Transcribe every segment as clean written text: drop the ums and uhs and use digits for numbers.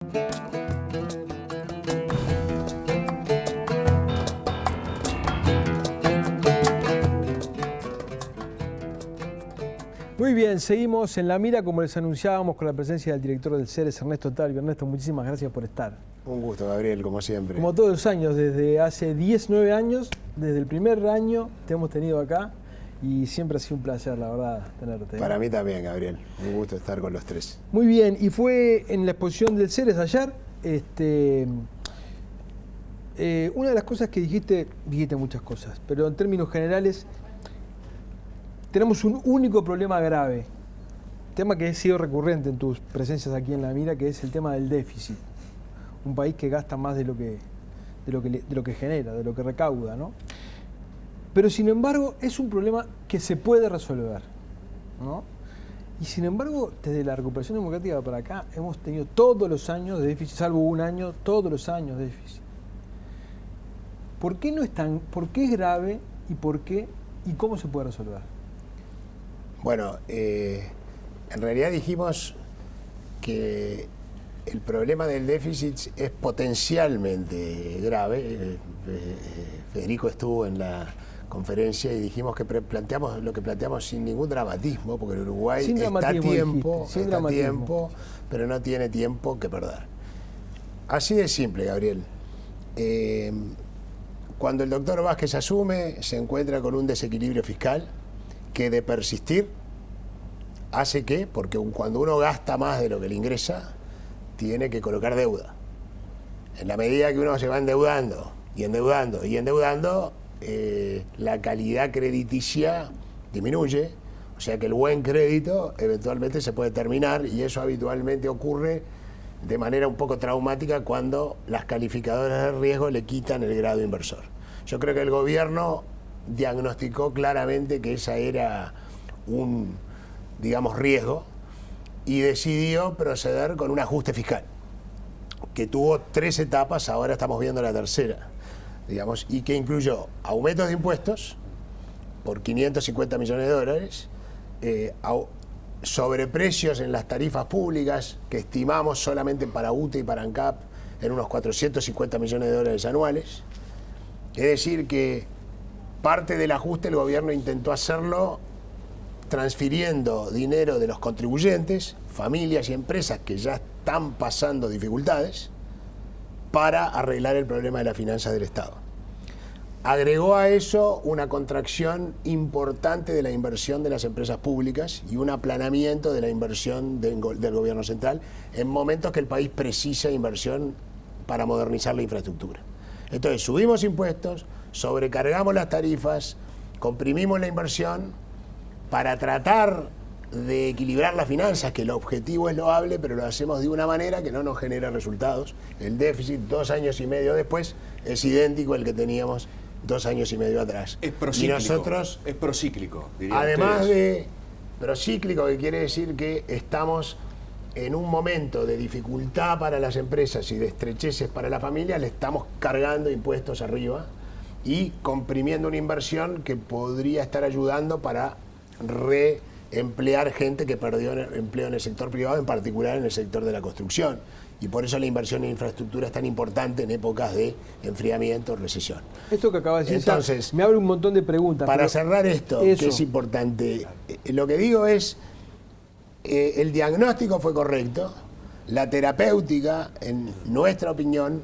Muy bien, seguimos en La Mira, como les anunciábamos, con la presencia del director del CERES, Ernesto Talvi. Ernesto, muchísimas gracias por estar. Un gusto, Gabriel, como siempre. Como todos los años, desde hace 19 años, desde el primer año te hemos tenido acá y siempre ha sido un placer, la verdad, tenerte. Para mí también, Gabriel. Un gusto estar con los tres. Muy bien, y fue en la exposición del CERES ayer, una de las cosas que dijiste muchas cosas, pero en términos generales, tenemos un único problema grave, tema que ha sido recurrente en tus presencias aquí en La Mira, que es el tema del déficit. Un país que gasta más de lo que genera, de lo que recauda, ¿no? Pero sin embargo es un problema que se puede resolver, ¿no? Y sin embargo, desde la recuperación democrática para acá, hemos tenido todos los años de déficit, salvo un año, todos los años de déficit. ¿Por qué es grave y cómo se puede resolver? Bueno, en realidad dijimos que el problema del déficit es potencialmente grave. Federico estuvo en la conferencia y dijimos que lo que planteamos sin ningún dramatismo, porque el Uruguay está a tiempo, pero no tiene tiempo que perder. Así de simple, Gabriel. Cuando el doctor Vázquez asume, se encuentra con un desequilibrio fiscal que, de persistir, hace que, porque cuando uno gasta más de lo que le ingresa, tiene que colocar deuda. En la medida que uno se va endeudando, la calidad crediticia disminuye, o sea que el buen crédito eventualmente se puede terminar, y eso habitualmente ocurre de manera un poco traumática cuando las calificadoras de riesgo le quitan el grado inversor. Yo creo que el gobierno diagnosticó claramente que esa era un, riesgo, y decidió proceder con un ajuste fiscal que tuvo 3 etapas, ahora estamos viendo la tercera, y que incluyó aumentos de impuestos por 550 millones de dólares, sobreprecios en las tarifas públicas que estimamos solamente para UTE y para ANCAP en unos 450 millones de dólares anuales. Es decir, que parte del ajuste el gobierno intentó hacerlo transfiriendo dinero de los contribuyentes, familias y empresas que ya están pasando dificultades, para arreglar el problema de las finanzas del Estado. Agregó a eso una contracción importante de la inversión de las empresas públicas y un aplanamiento de la inversión del gobierno central en momentos que el país precisa inversión para modernizar la infraestructura. Entonces subimos impuestos, sobrecargamos las tarifas, comprimimos la inversión para tratar de equilibrar las finanzas, que el objetivo es loable, pero lo hacemos de una manera que no nos genera resultados. El déficit 2 años y medio después es idéntico al que teníamos 2 años y medio atrás. Es procíclico. Y nosotros, es procíclico, dirían además ustedes. de procíclico, que quiere decir que estamos en un momento de dificultad para las empresas y de estrecheces para la familia, le estamos cargando impuestos arriba y comprimiendo una inversión que podría estar ayudando para reemplear gente que perdió empleo en el sector privado, en particular en el sector de la construcción. Y por eso la inversión en infraestructura es tan importante en épocas de enfriamiento o recesión. Esto que acabas de decir, entonces, me abre un montón de preguntas. Para cerrar esto, que es importante, lo que digo es, el diagnóstico fue correcto, la terapéutica, en nuestra opinión,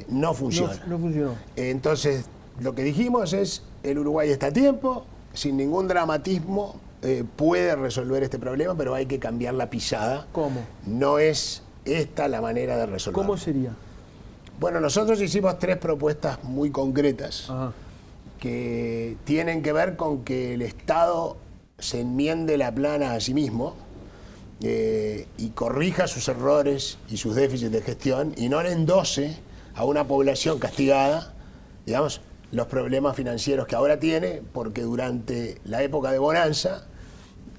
no funciona. No funcionó. Entonces, lo que dijimos es, el Uruguay está a tiempo, sin ningún dramatismo, puede resolver este problema, pero hay que cambiar la pisada. ¿Cómo? No es esta la manera de resolverlo. ¿Cómo sería? Bueno, nosotros hicimos 3 propuestas muy concretas. Ajá. Que tienen que ver con que el Estado se enmiende la plana a sí mismo y corrija sus errores y sus déficits de gestión, y no le endose a una población castigada, los problemas financieros que ahora tiene, porque durante la época de bonanza,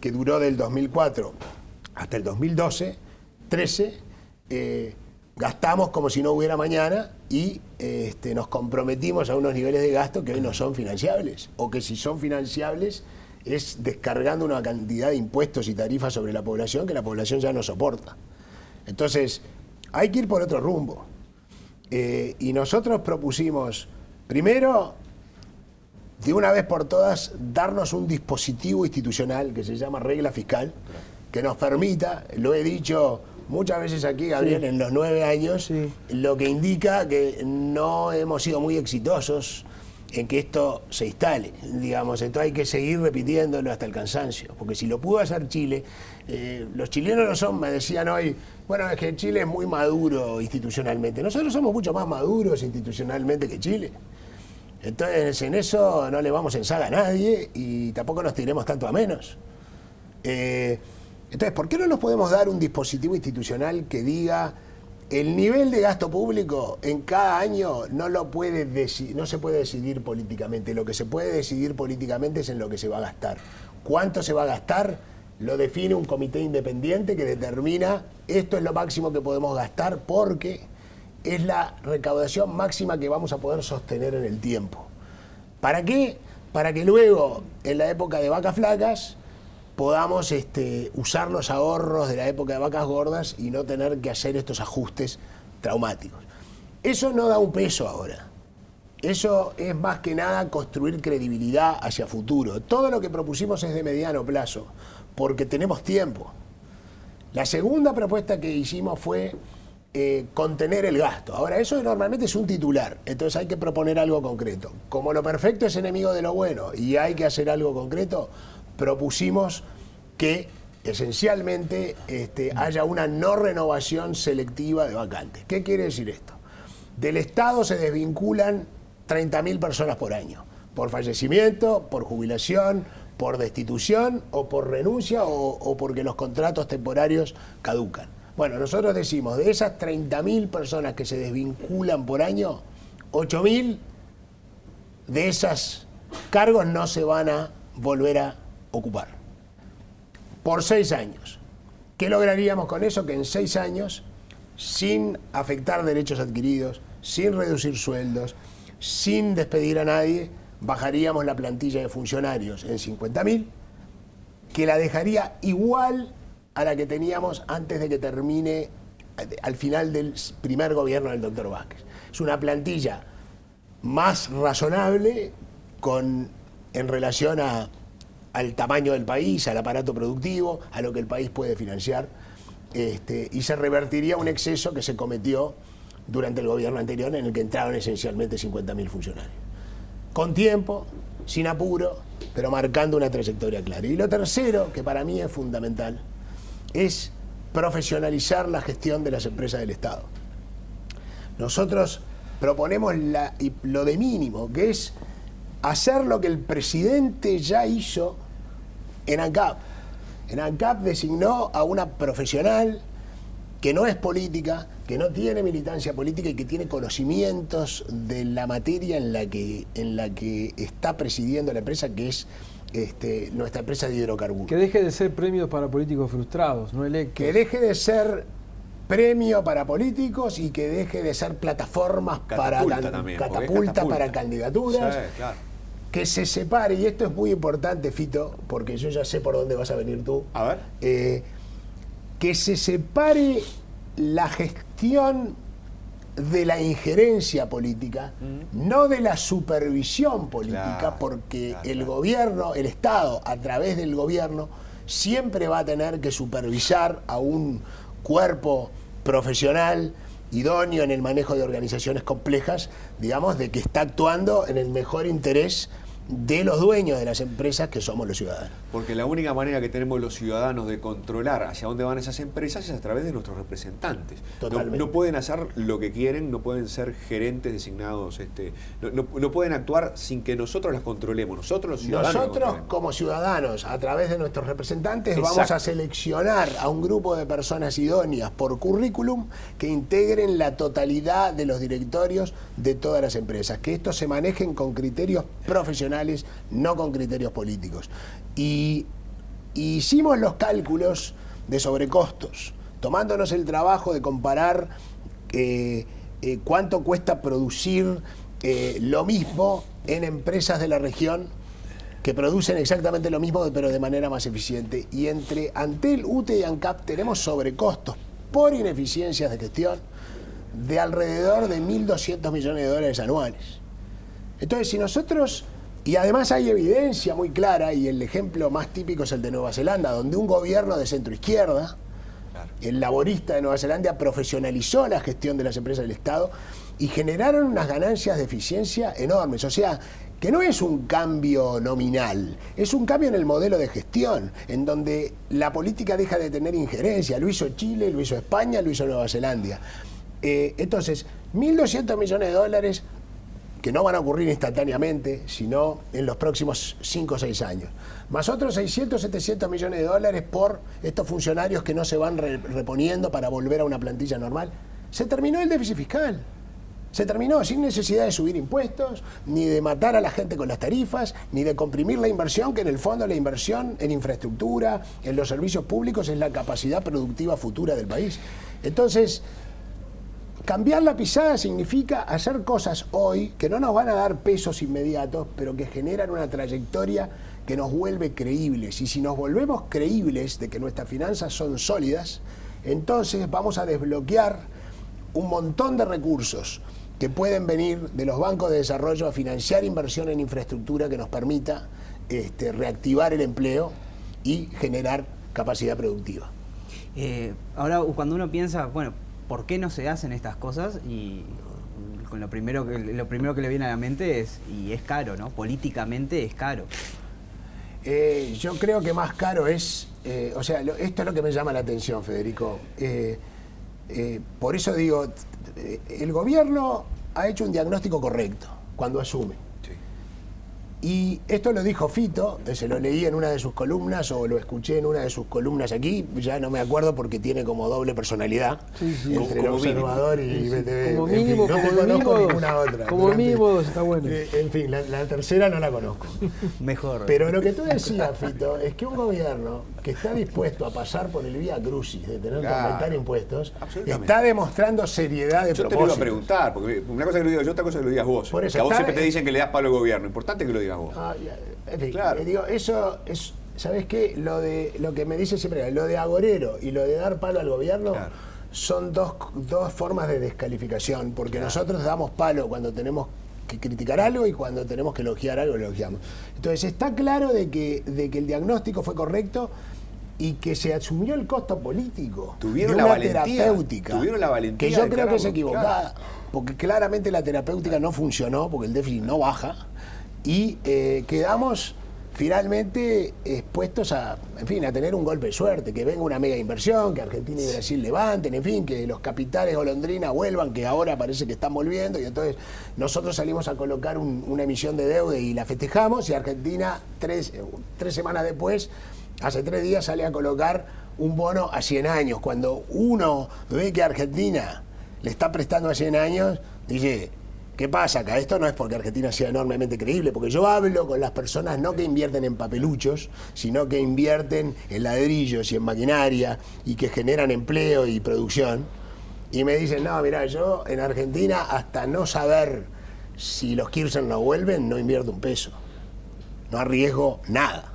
que duró del 2004 hasta el 2013, gastamos como si no hubiera mañana y nos comprometimos a unos niveles de gasto que hoy no son financiables, o que si son financiables es descargando una cantidad de impuestos y tarifas sobre la población que la población ya no soporta. Entonces, hay que ir por otro rumbo. Y nosotros propusimos, primero, de una vez por todas, darnos un dispositivo institucional que se llama regla fiscal, que nos permita, lo he dicho muchas veces aquí, Gabriel, en los 9 años, lo que indica que no hemos sido muy exitosos en que esto se instale, digamos. Entonces hay que seguir repitiéndolo hasta el cansancio, porque si lo pudo hacer Chile, los chilenos no son, me decían hoy, bueno, es que Chile es muy maduro institucionalmente. Nosotros somos mucho más maduros institucionalmente que Chile. Entonces en eso no le vamos en saga a nadie y tampoco nos tiremos tanto a menos. Entonces, ¿por qué no nos podemos dar un dispositivo institucional que diga el nivel de gasto público en cada año no se puede decidir políticamente? Lo que se puede decidir políticamente es en lo que se va a gastar. ¿Cuánto se va a gastar? Lo define un comité independiente que determina esto es lo máximo que podemos gastar porque es la recaudación máxima que vamos a poder sostener en el tiempo. ¿Para qué? Para que luego, en la época de vacas flacas, podamos usar los ahorros de la época de vacas gordas y no tener que hacer estos ajustes traumáticos. Eso no da un peso ahora. Eso es más que nada construir credibilidad hacia futuro. Todo lo que propusimos es de mediano plazo, porque tenemos tiempo. La segunda propuesta que hicimos fue contener el gasto. Ahora, eso normalmente es un titular, entonces hay que proponer algo concreto. Como lo perfecto es enemigo de lo bueno y hay que hacer algo concreto, propusimos que esencialmente haya una no renovación selectiva de vacantes. ¿Qué quiere decir esto? Del Estado se desvinculan 30.000 personas por año, por fallecimiento, por jubilación, por destitución o por renuncia o porque los contratos temporarios caducan. Bueno, nosotros decimos, de esas 30.000 personas que se desvinculan por año, 8.000 de esos cargos no se van a volver a ocupar. Por 6 años. ¿Qué lograríamos con eso? Que en 6 años, sin afectar derechos adquiridos, sin reducir sueldos, sin despedir a nadie, bajaríamos la plantilla de funcionarios en 50.000, que la dejaría igual a la que teníamos antes de que termine, al final del primer gobierno del doctor Vázquez. Es una plantilla más razonable en relación al tamaño del país, al aparato productivo, a lo que el país puede financiar, y se revertiría un exceso que se cometió durante el gobierno anterior en el que entraron esencialmente 50.000 funcionarios. Con tiempo, sin apuro, pero marcando una trayectoria clara. Y lo tercero, que para mí es fundamental, es profesionalizar la gestión de las empresas del Estado. Nosotros proponemos lo de mínimo, que es hacer lo que el presidente ya hizo en ANCAP. En ANCAP designó a una profesional que no es política, que no tiene militancia política y que tiene conocimientos de la materia en la que está presidiendo la empresa, que es nuestra empresa de hidrocarburos. Que deje de ser premio para políticos frustrados, no electos. Que deje de ser premio para políticos y que deje de ser plataformas catapulta para candidaturas. Sí, claro. Que se separe, y esto es muy importante, Fito, porque yo ya sé por dónde vas a venir tú. A ver. Que se separe la gestión de la injerencia política, no de la supervisión política, Claro, porque claro, el gobierno, el Estado, a través del gobierno, siempre va a tener que supervisar a un cuerpo profesional idóneo en el manejo de organizaciones complejas, digamos, de que está actuando en el mejor interés de los dueños de las empresas, que somos los ciudadanos. Porque la única manera que tenemos los ciudadanos de controlar hacia dónde van esas empresas es a través de nuestros representantes. Totalmente. No pueden hacer lo que quieren, no pueden ser gerentes designados, no pueden actuar sin que nosotros las controlemos, nosotros los ciudadanos. Nosotros como ciudadanos, a través de nuestros representantes, Exacto. vamos a seleccionar a un grupo de personas idóneas por currículum que integren la totalidad de los directorios de todas las empresas, que estos se manejen con criterios profesionales, no con criterios políticos. Y hicimos los cálculos de sobrecostos, tomándonos el trabajo de comparar cuánto cuesta producir lo mismo en empresas de la región que producen exactamente lo mismo pero de manera más eficiente. Y entre Antel, UTE y ANCAP tenemos sobrecostos por ineficiencias de gestión de alrededor de 1.200 millones de dólares anuales. Entonces, si nosotros, y además hay evidencia muy clara, y el ejemplo más típico es el de Nueva Zelanda, donde un gobierno de centroizquierda, el laborista de Nueva Zelanda, profesionalizó la gestión de las empresas del Estado y generaron unas ganancias de eficiencia enormes. O sea, que no es un cambio nominal, es un cambio en el modelo de gestión, en donde la política deja de tener injerencia. Lo hizo Chile, lo hizo España, lo hizo Nueva Zelanda. Entonces, 1.200 millones de dólares que no van a ocurrir instantáneamente, sino en los próximos 5 o 6 años. Más otros 600, 700 millones de dólares por estos funcionarios que no se van reponiendo para volver a una plantilla normal. Se terminó el déficit fiscal. Se terminó sin necesidad de subir impuestos, ni de matar a la gente con las tarifas, ni de comprimir la inversión, que en el fondo la inversión en infraestructura, en los servicios públicos, es la capacidad productiva futura del país. Entonces, cambiar la pisada significa hacer cosas hoy que no nos van a dar pesos inmediatos, pero que generan una trayectoria que nos vuelve creíbles. Y si nos volvemos creíbles de que nuestras finanzas son sólidas, entonces vamos a desbloquear un montón de recursos que pueden venir de los bancos de desarrollo a financiar inversión en infraestructura que nos permita reactivar el empleo y generar capacidad productiva. Ahora, cuando uno piensa, bueno, ¿por qué no se hacen estas cosas? Y con lo primero que le viene a la mente es, y es caro, ¿no? Políticamente es caro. Yo creo que más caro es, esto es lo que me llama la atención, Federico. Por eso digo, el gobierno ha hecho un diagnóstico correcto cuando asume. Sí. Y esto lo dijo Fito, se lo leí en una de sus columnas o lo escuché en una de sus columnas aquí, ya no me acuerdo porque tiene como doble personalidad, entre el Observador y BTV. Como mínimo, no te conozco ninguna otra. Como mínimo está bueno. En fin, la tercera no la conozco. Mejor. Pero lo que tú decías, Fito, es que un gobierno que está dispuesto a pasar por el vía crucis de tener que aumentar impuestos, está demostrando seriedad de propósito. Yo te lo iba a preguntar, porque una cosa que lo digo yo, otra cosa que lo digas vos. Por eso, que a vos siempre te dicen que le das palo al gobierno. Importante que lo digas vos. En fin, claro. Digo, eso es, ¿sabes qué? Lo que me dice siempre, lo de agorero y lo de dar palo al gobierno, claro, son dos formas de descalificación, porque claro, nosotros damos palo cuando tenemos que criticar algo y cuando tenemos que elogiar algo, elogiamos. Entonces está claro de que el diagnóstico fue correcto y que se asumió el costo político de una terapéutica que yo creo que es equivocada, claro, porque claramente la terapéutica no funcionó, porque el déficit no baja, y quedamos finalmente expuestos a tener un golpe de suerte, que venga una mega inversión, que Argentina y Brasil levanten, en fin, que los capitales golondrina vuelvan, que ahora parece que están volviendo, y entonces nosotros salimos a colocar una emisión de deuda y la festejamos, y Argentina tres semanas después, hace 3 días, sale a colocar un bono a 100 años. Cuando uno ve que Argentina le está prestando a 100 años, dice, ¿qué pasa acá? Esto no es porque Argentina sea enormemente creíble, porque yo hablo con las personas no que invierten en papeluchos, sino que invierten en ladrillos y en maquinaria y que generan empleo y producción, y me dicen, no, mirá, yo en Argentina, hasta no saber si los Kirchner no vuelven, no invierto un peso, no arriesgo nada.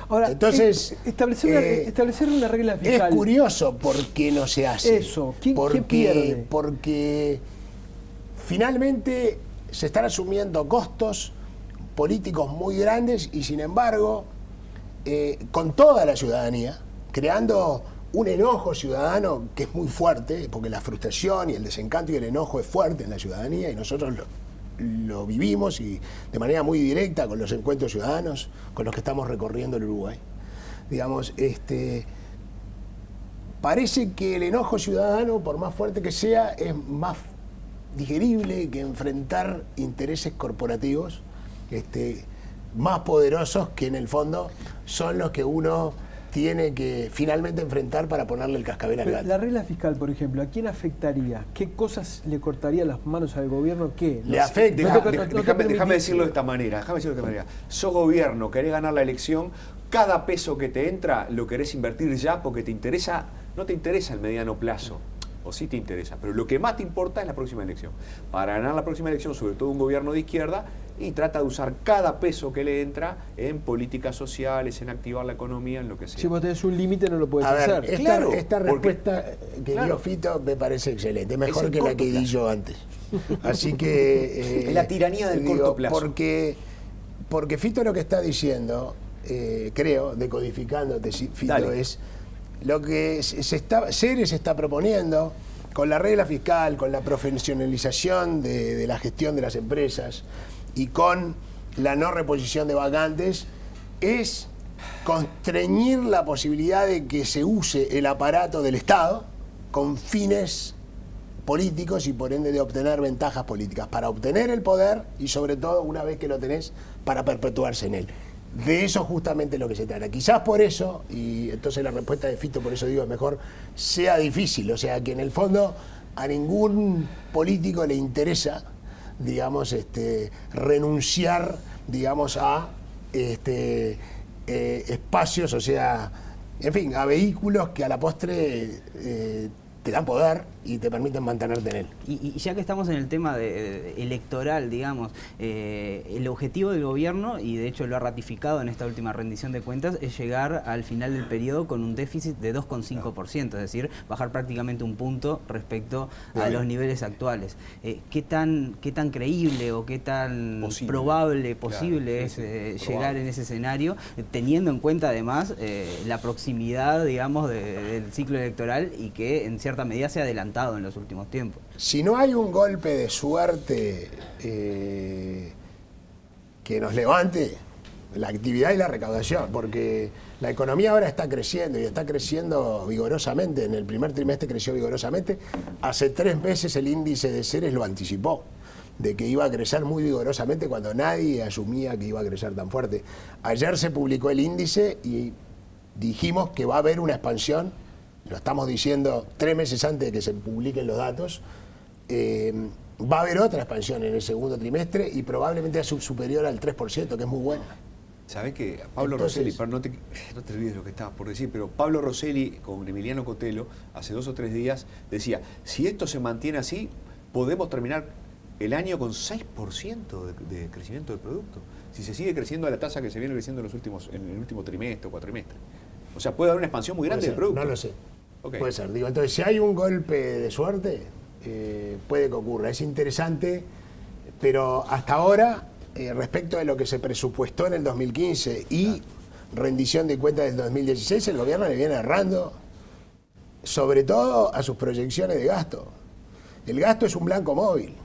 Ahora, entonces, establecer una regla fiscal. Es curioso por qué no se hace. Eso, ¿quién pierde? Porque finalmente se están asumiendo costos políticos muy grandes y sin embargo, con toda la ciudadanía, creando un enojo ciudadano que es muy fuerte, porque la frustración y el desencanto y el enojo es fuerte en la ciudadanía y nosotros lo vivimos y de manera muy directa con los encuentros ciudadanos con los que estamos recorriendo el Uruguay. Digamos, parece que el enojo ciudadano, por más fuerte que sea, es más digerible que enfrentar intereses corporativos más poderosos, que en el fondo son los que uno tiene que finalmente enfrentar para ponerle el cascabel al gato. La regla fiscal, por ejemplo, ¿a quién afectaría? ¿Qué cosas le cortaría las manos al gobierno? ¿Qué? Le afecta. Déjame decirlo de esta manera. Sos gobierno, querés ganar la elección, cada peso que te entra lo querés invertir ya porque no te interesa el mediano plazo. o sí te interesa, pero lo que más te importa es la próxima elección. Para ganar la próxima elección, sobre todo un gobierno de izquierda, y trata de usar cada peso que le entra en políticas sociales, en activar la economía, en lo que sea. Si vos tenés un límite no lo podés A ver, hacer. Claro, esta porque- respuesta que dio Fito me parece excelente, mejor el que la corto que di plazo. yo antes. Así que... Es la tiranía del corto plazo. Porque Fito lo que está diciendo, creo, decodificándote, Fito, Dale. es lo que Ceres está proponiendo con la regla fiscal, con la profesionalización de la gestión de las empresas y con la no reposición de vacantes, es constreñir la posibilidad de que se use el aparato del Estado con fines políticos y por ende de obtener ventajas políticas, para obtener el poder y sobre todo, una vez que lo tenés, para perpetuarse en él. De eso justamente es lo que se trata. Quizás por eso, y entonces la respuesta de Fito, por eso digo, es mejor, sea difícil. O sea, que en el fondo a ningún político le interesa, digamos, renunciar, digamos, a espacios, o sea, en fin, a vehículos que a la postre te dan poder y te permiten mantenerte en él. Y ya que estamos en el tema electoral, digamos, el objetivo del gobierno, y de hecho lo ha ratificado en esta última rendición de cuentas, es llegar al final del periodo con un déficit de 2,5%, es decir, bajar prácticamente un punto respecto a los niveles actuales. ¿Qué tan creíble o qué tan posible es llegar en ese escenario, teniendo en cuenta además la proximidad, digamos, del ciclo electoral y que en cierta medida se ha adelantado en los últimos tiempos? Si no hay un golpe de suerte que nos levante la actividad y la recaudación, porque la economía ahora está creciendo y está creciendo vigorosamente. En el primer trimestre creció vigorosamente. Hace 3 meses el índice de Ceres lo anticipó, de que iba a crecer muy vigorosamente cuando nadie asumía que iba a crecer tan fuerte. Ayer se publicó el índice y dijimos que va a haber una expansión. Lo estamos diciendo 3 meses antes de que se publiquen los datos. Va a haber otra expansión en el segundo trimestre y probablemente sea superior al 3%, que es muy buena. ¿Sabés que Pablo Entonces, Rosselli, no te olvides de lo que estabas por decir, pero Pablo Rosselli con Emiliano Cotelo hace 2 o 3 días decía, si esto se mantiene así, podemos terminar el año con 6% de crecimiento del producto. Si se sigue creciendo a la tasa que se viene creciendo en el último trimestre o cuatrimestre. O sea, puede haber una expansión muy grande del producto. No lo sé. Okay. Puede ser. Digo, entonces, si hay un golpe de suerte, puede que ocurra. Es interesante, pero hasta ahora, respecto de lo que se presupuestó en el 2015 y rendición de cuentas del 2016, el gobierno le viene errando, sobre todo a sus proyecciones de gasto. El gasto es un blanco móvil.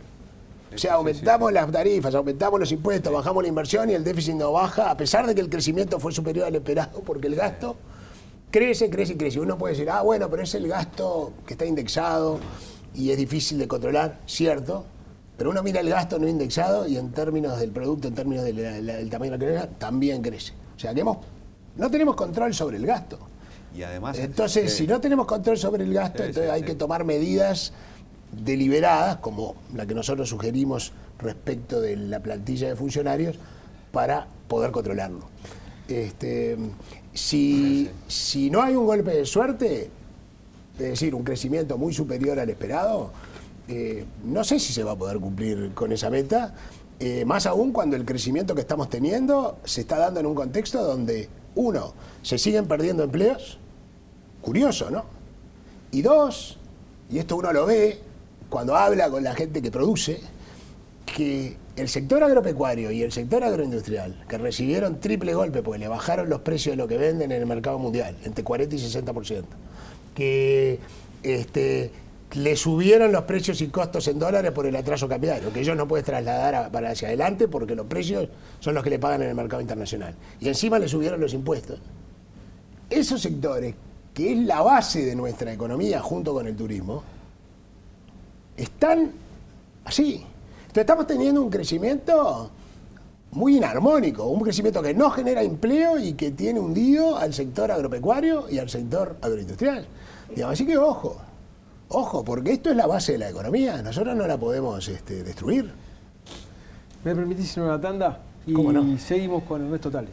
O sea, aumentamos las tarifas, aumentamos los impuestos, bajamos la inversión y el déficit no baja, a pesar de que el crecimiento fue superior al esperado, porque el gasto crece. Uno puede decir, bueno, pero es el gasto que está indexado y es difícil de controlar, cierto, pero uno mira el gasto no indexado y en términos del producto, en términos del tamaño de la economía, también crece. O sea, que no tenemos control sobre el gasto. Y además, entonces, si no tenemos control sobre el gasto, entonces hay que tomar medidas deliberadas, como la que nosotros sugerimos respecto de la plantilla de funcionarios, para poder controlarlo. Si no hay un golpe de suerte, es decir, un crecimiento muy superior al esperado, no sé si se va a poder cumplir con esa meta, más aún cuando el crecimiento que estamos teniendo se está dando en un contexto donde, 1, se siguen perdiendo empleos, curioso, ¿no? Y 2, y esto uno lo ve cuando habla con la gente que produce, que el sector agropecuario y el sector agroindustrial, que recibieron triple golpe porque le bajaron los precios de lo que venden en el mercado mundial, entre 40 y 60%, que le subieron los precios y costos en dólares por el atraso cambiario, que ellos no pueden trasladar para hacia adelante porque los precios son los que le pagan en el mercado internacional. Y encima le subieron los impuestos. Esos sectores, que es la base de nuestra economía junto con el turismo, están así. Entonces estamos teniendo un crecimiento muy inarmónico, un crecimiento que no genera empleo y que tiene hundido al sector agropecuario y al sector agroindustrial. Digamos, así que ojo, porque esto es la base de la economía, nosotros no la podemos destruir. ¿Me permitís ir a una tanda? Y ¿Cómo no? seguimos con Ernesto Tale.